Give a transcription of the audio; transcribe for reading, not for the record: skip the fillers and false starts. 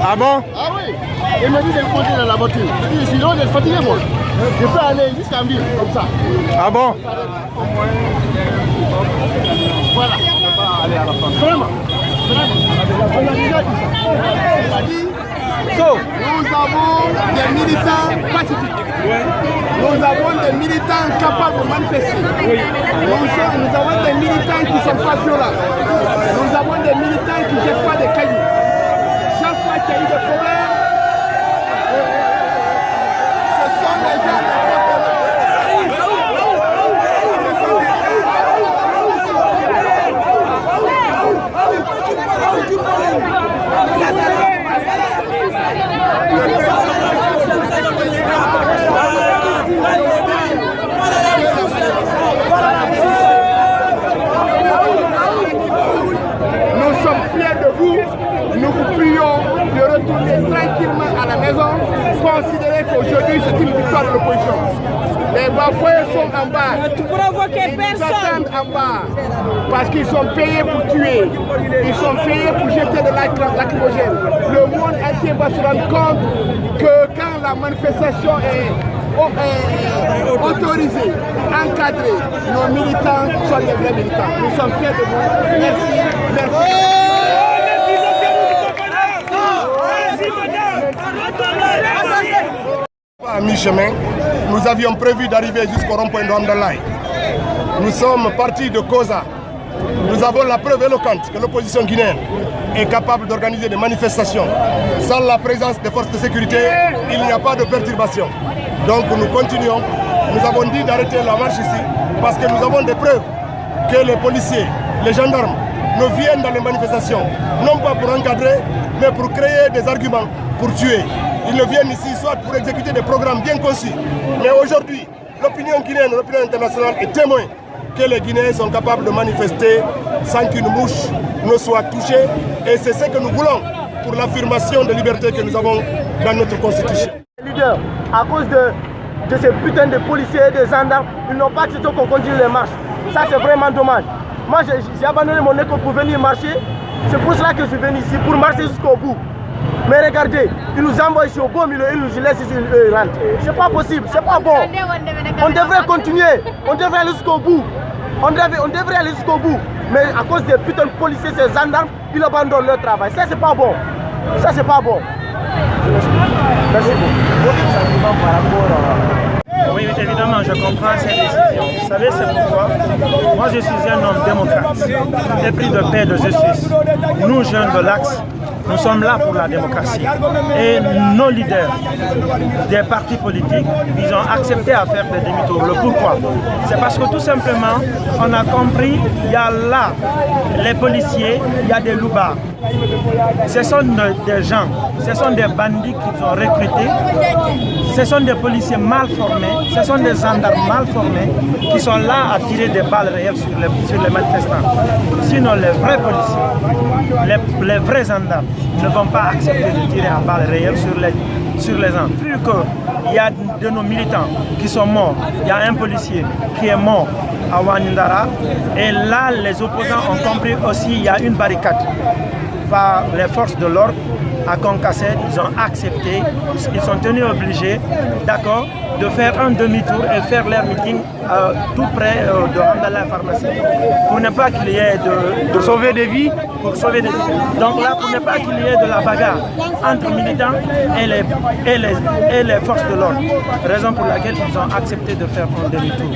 Ah bon? Ah oui. Il me dit de monter dans la voiture. Je dis, sinon, je suis fatigué, moi. Je peux aller jusqu'à ville, comme ça. Ah bon? Voilà. Vraiment. On a déjà dit ça. Nous avons des militants pacifiques. Nous avons des militants capables de manifester. Nous avons des militants qui ne sont pas violents. Nous avons des militants qui ne jettent pas des cailloux. Chaque fois qu'il y a eu des problèmes, ce sont des gens de nous sommes fiers de vous, nous vous prions de retourner tranquillement à la maison, considérez qu'aujourd'hui c'est une victoire de l'opposition. Les Bafoués sont en bas, tu provoquer personne en bas, parce qu'ils sont payés pour tuer, ils sont payés pour jeter de lacrymogène. Le monde entier va se rendre compte que quand la manifestation est autorisée, encadrée, nos militants sont des vrais militants. Nous sommes fiers de vous. Merci. Merci. À mi-chemin, nous avions prévu d'arriver jusqu'au rond-point de Hamdallah. Nous sommes partis de Koza. Nous avons la preuve éloquente que l'opposition guinéenne est capable d'organiser des manifestations. Sans la présence des forces de sécurité, il n'y a pas de perturbation. Donc nous continuons. Nous avons dit d'arrêter la marche ici parce que nous avons des preuves que les policiers, les gendarmes ne viennent dans les manifestations, non pas pour encadrer, mais pour créer des arguments, pour tuer. Ils ne viennent ici soit pour exécuter des programmes bien conçus. Mais aujourd'hui, l'opinion guinéenne, l'opinion internationale est témoin que les Guinéens sont capables de manifester sans qu'une mouche ne soit touchée. Et c'est ce que nous voulons pour l'affirmation de liberté que nous avons dans notre constitution. Les leaders, à cause de ces putains de policiers et de gendarmes, ils n'ont pas accepté qu'on continue les marches. Ça, c'est vraiment dommage. Moi, j'ai abandonné mon école pour venir marcher. C'est pour cela que je suis venu ici, pour marcher jusqu'au bout. Mais regardez, ils nous envoient ici au beau milieu, ils nous laissent ici, ils rentrent. C'est pas possible, c'est pas bon. On devrait continuer, on devrait aller jusqu'au bout. On devrait aller jusqu'au bout. Mais à cause des putains de policiers, ces gendarmes, ils abandonnent leur travail. Ça, c'est pas bon. Ça, c'est pas bon. Merci beaucoup. Oui, évidemment, je comprends cette décision. Vous savez, c'est pourquoi moi, je suis un homme démocrate, épris de paix et de justice. Nous, jeunes de l'Axe, nous sommes là pour la démocratie. Et nos leaders des partis politiques, ils ont accepté à faire des demi-tours. Le pourquoi? C'est parce que tout simplement, on a compris, il y a là les policiers, il y a des loupards. Ce sont des gens, ce sont des bandits qu'ils ont recrutés, ce sont des policiers mal formés, ce sont des gendarmes mal formés qui sont là à tirer des balles réelles sur les manifestants. Sinon, les vrais policiers, les vrais gendarmes ne vont pas accepter de tirer à balles réelles sur les gens. Vu qu'il y a de nos militants qui sont morts, il y a un policier qui est mort à Wanindara, et là, les opposants ont compris aussi qu'il y a une barricade par les forces de l'ordre à Concasset. Ils ont accepté, ils sont tenus obligés, d'accord, de faire un demi-tour et faire leur meeting tout près de Hamdallah Pharmacie pour ne pas qu'il y ait de sauver des vies, pour sauver des vies. Donc là, pour ne pas qu'il y ait de la bagarre entre militants et les forces de l'ordre, raison pour laquelle ils ont accepté de faire un demi-tour.